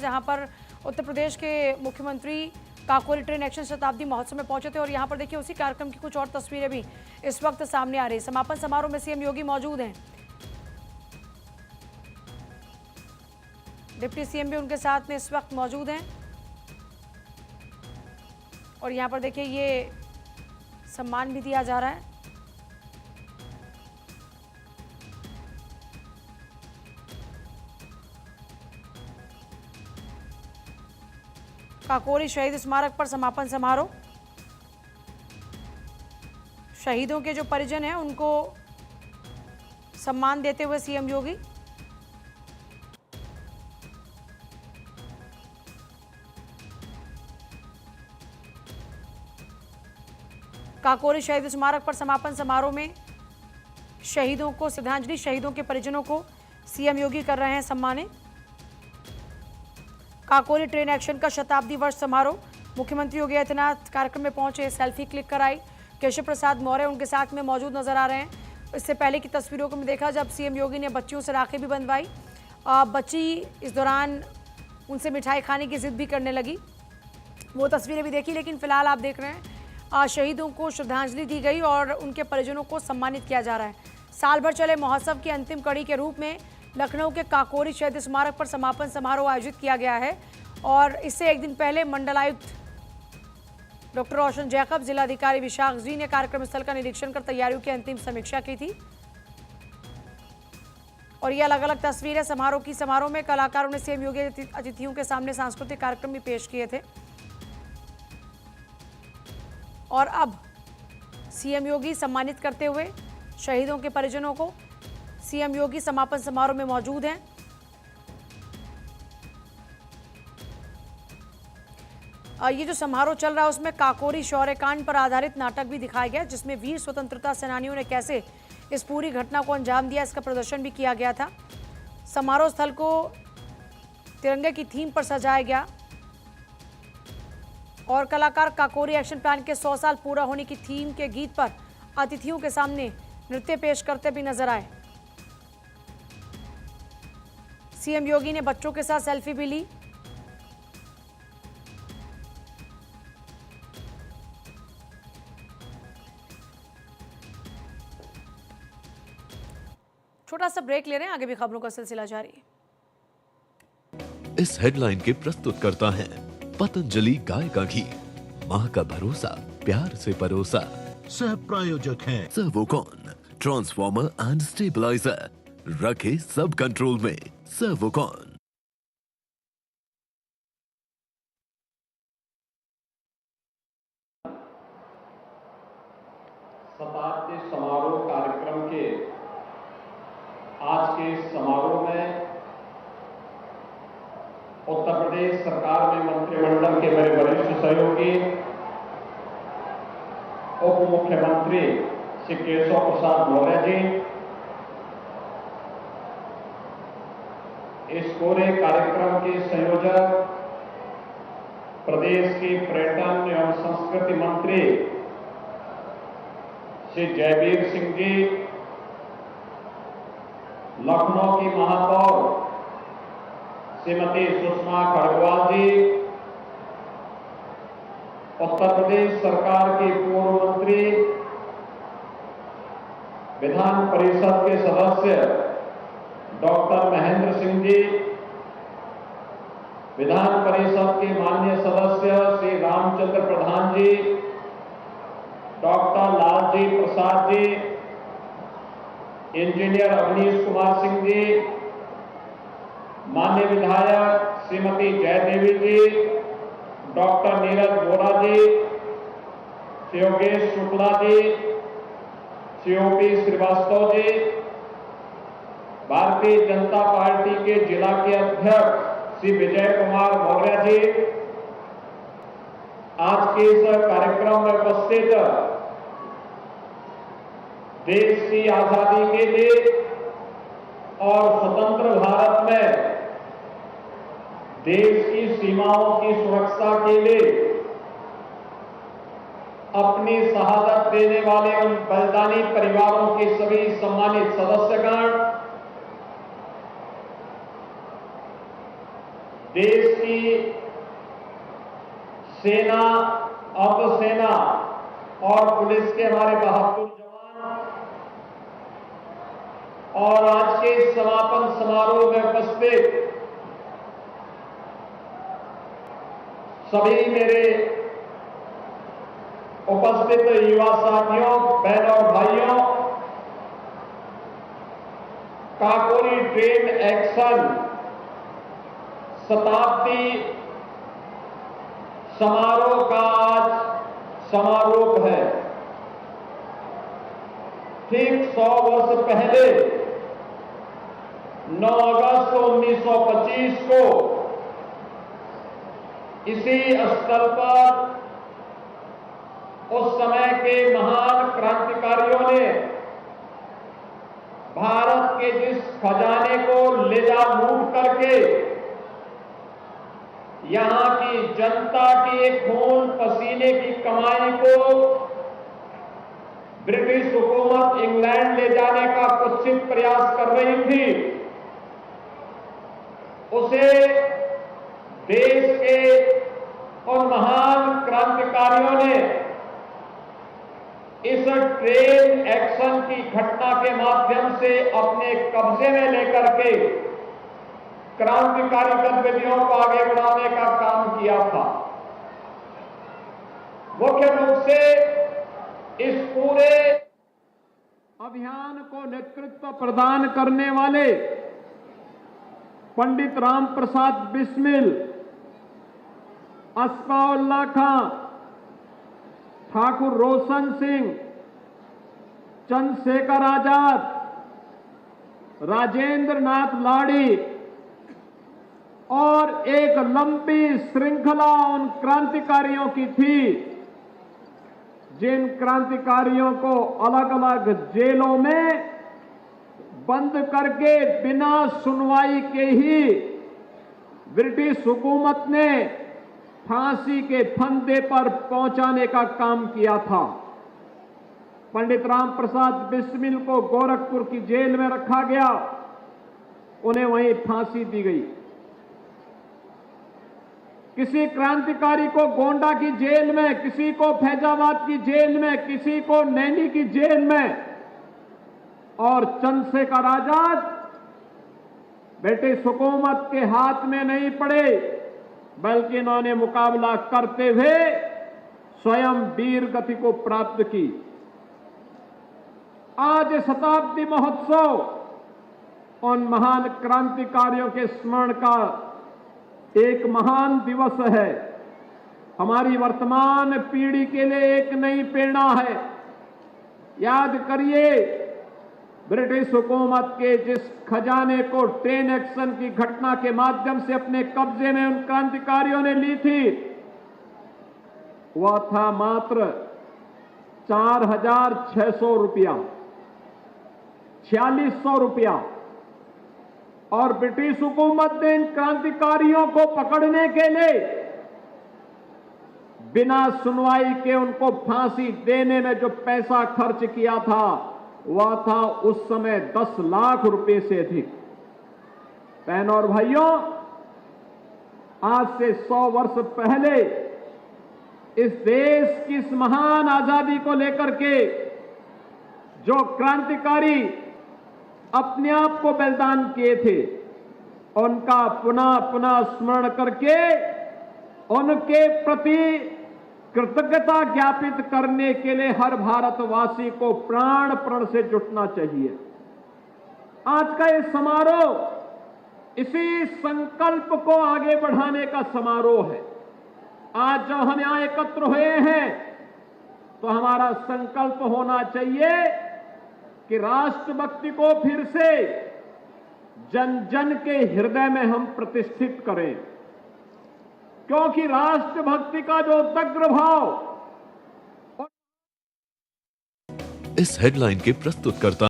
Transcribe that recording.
जहां पर उत्तर प्रदेश के मुख्यमंत्री काकोरी ट्रेन एक्शन शताब्दी महोत्सव में पहुंचे थे। और यहां पर देखिए उसी कार्यक्रम की कुछ और तस्वीरें भी इस वक्त सामने आ रही है। समापन समारोह में सीएम योगी मौजूद हैं, डिप्टी सीएम भी उनके साथ में इस वक्त मौजूद हैं। और यहां पर देखिए ये सम्मान भी दिया जा रहा है। काकोरी शहीद स्मारक पर समापन समारोह। शहीदों के जो परिजन हैं उनको सम्मान देते हुए सीएम योगी। काकोरी शहीद स्मारक पर समापन समारोह में शहीदों को श्रद्धांजलि, शहीदों के परिजनों को सीएम योगी कर रहे हैं सम्मानित। काकोरी ट्रेन एक्शन का शताब्दी वर्ष समारोह, मुख्यमंत्री योगी आदित्यनाथ कार्यक्रम में पहुंचे, सेल्फी क्लिक कराई। केशव प्रसाद मौर्य उनके साथ में मौजूद नजर आ रहे हैं। इससे पहले की तस्वीरों को मैं देखा जब सीएम योगी ने बच्चियों से राखी भी बंधवाई। बच्ची इस दौरान उनसे मिठाई खाने की जिद भी करने लगी, वो तस्वीरें भी देखी। लेकिन फिलहाल आप देख रहे हैं शहीदों को श्रद्धांजलि दी गई और उनके परिजनों को सम्मानित किया जा रहा है। साल भर चले महोत्सव की अंतिम कड़ी के रूप में लखनऊ के काकोरी शहीद स्मारक पर समापन समारोह आयोजित किया गया है। और इससे एक दिन पहले मंडलायुक्त डॉक्टर रोशन जैकब, जिलाधिकारी विशाख जी ने कार्यक्रम स्थल का निरीक्षण कर तैयारियों की अंतिम समीक्षा की थी। और ये अलग अलग तस्वीरें समारोह की। समारोह में कलाकारों ने सीएम योगी अतिथियों के सामने सांस्कृतिक कार्यक्रम भी पेश किए थे। और अब सीएम योगी सम्मानित करते हुए शहीदों के परिजनों को, सीएम योगी समापन समारोह में मौजूद हैं। ये जो समारोह चल रहा है उसमें काकोरी शौर्यकांड पर आधारित नाटक भी दिखाया गया, जिसमें वीर स्वतंत्रता सेनानियों ने कैसे इस पूरी घटना को अंजाम दिया, इसका प्रदर्शन भी किया गया था। समारोह स्थल को तिरंगे की थीम पर सजाया गया और कलाकार काकोरी एक्शन प्लान के 100 साल पूरा होने की थीम के गीत पर अतिथियों के सामने नृत्य पेश करते भी नजर आए। सीएम योगी ने बच्चों के साथ सेल्फी भी ली। छोटा सा ब्रेक ले रहे हैं, आगे भी खबरों का सिलसिला जारी है। इस हेडलाइन के प्रस्तुतकर्ता हैं पतंजलि गाय का घी, माँ का भरोसा, प्यार से परोसा। सह प्रायोजक हैं सर्वोकॉन, ट्रांसफार्मर एंड स्टेबलाइजर, रखे सब कंट्रोल में। सर्वोकॉन। शताब्दी समारोह कार्यक्रम के आज के समारोह में उत्तर प्रदेश सरकार में मंत्रिमंडल के मेरे वरिष्ठ सहयोगी उप मुख्यमंत्री श्री केशव प्रसाद मौर्य जी, इस पूरे कार्यक्रम के संयोजक प्रदेश के पर्यटन एवं संस्कृति मंत्री श्री जयवीर सिंह जी, लखनऊ की महापौर श्रीमती सुषमा खड़गवाल जी, उत्तर प्रदेश सरकार के पूर्व मंत्री, विधान परिषद के सदस्य डॉक्टर महेंद्र सिंह जी, विधान परिषद के माननीय सदस्य श्री रामचंद्र प्रधान जी, डॉक्टर लालजी प्रसाद जी, इंजीनियर अवनीश कुमार सिंह जी, माननीय विधायक श्रीमती जयदेवी जी, डॉक्टर नीरज बोरा जी, श्री योगेश शुक्ला जी, श्री ओपी श्रीवास्तव जी, भारतीय जनता पार्टी के जिला के अध्यक्ष श्री विजय कुमार मौर्य जी, आज के इस कार्यक्रम में उपस्थित देश की आजादी के लिए और स्वतंत्र भारत में देश की सीमाओं की सुरक्षा के लिए अपनी शहादत देने वाले उन बलिदानी परिवारों के सभी सम्मानित सदस्यगण, देश की सेना, अर्धसेना और पुलिस के हमारे बहादुर जवान और आज के इस समापन समारोह में उपस्थित सभी मेरे उपस्थित युवा साथियों, बहनों और भाइयों, काकोरी ट्रेन एक्शन शताब्दी समारोह का आज समारोह है। ठीक 100 वर्ष पहले 9 अगस्त 1925 को इसी स्थल पर उस समय के महान क्रांतिकारियों ने भारत के जिस खजाने को ले जा लूट करके यहां की जनता की एक खून पसीने की कमाई को ब्रिटिश हुकूमत इंग्लैंड ले जाने का कुत्सित प्रयास कर रही थी, उसे देश के उन महान क्रांतिकारियों ने इस ट्रेन एक्शन की घटना के माध्यम से अपने कब्जे में लेकर के क्रांतिकारी गतिविधियों को आगे बढ़ाने का काम किया था। मुख्य रूप से इस पूरे अभियान को नेतृत्व प्रदान करने वाले पंडित राम प्रसाद बिस्मिल, असफाउल्लाह खां, ठाकुर रोशन सिंह, चंद्रशेखर आजाद, राजेंद्र नाथ लाड़ी और एक लंबी श्रृंखला उन क्रांतिकारियों की थी जिन क्रांतिकारियों को अलग अलग जेलों में बंद करके बिना सुनवाई के ही ब्रिटिश हुकूमत ने फांसी के फंदे पर पहुंचाने का काम किया था। पंडित राम प्रसाद बिस्मिल को गोरखपुर की जेल में रखा गया, उन्हें वहीं फांसी दी गई। किसी क्रांतिकारी को गोंडा की जेल में, किसी को फैजाबाद की जेल में, किसी को नैनी की जेल में, और चंद्रशेखर आजाद ब्रिटिश हुकूमत के हाथ में नहीं पड़े, बल्कि इन्होंने मुकाबला करते हुए स्वयं वीर गति को प्राप्त की। आज शताब्दी महोत्सव उन महान क्रांतिकारियों के स्मरण का एक महान दिवस है। हमारी वर्तमान पीढ़ी के लिए एक नई प्रेरणा है। याद करिए, ब्रिटिश हुकूमत के जिस खजाने को ट्रेन एक्शन की घटना के माध्यम से अपने कब्जे में उन क्रांतिकारियों ने ली थी, वह था मात्र 4,600 रुपया, 4600 रुपया। और ब्रिटिश हुकूमत ने इन क्रांतिकारियों को पकड़ने के लिए बिना सुनवाई के उनको फांसी देने में जो पैसा खर्च किया था, वह था उस समय 10 लाख रुपए से अधिक। बहनों और भाइयों, आज से 100 वर्ष पहले इस देश की इस महान आजादी को लेकर के जो क्रांतिकारी अपने आप को बलिदान किए थे, उनका पुनः पुनः स्मरण करके उनके प्रति कृतज्ञता ज्ञापित करने के लिए हर भारतवासी को प्राण प्रण से जुटना चाहिए। आज का ये समारोह इसी संकल्प को आगे बढ़ाने का समारोह है। आज जब हम यहां एकत्र हुए हैं तो हमारा संकल्प होना चाहिए कि राष्ट्रभक्ति को फिर से जन जन के हृदय में हम प्रतिष्ठित करें, क्योंकि राष्ट्रभक्ति का जो उदग्र भाव इस हेडलाइन के प्रस्तुतकर्ता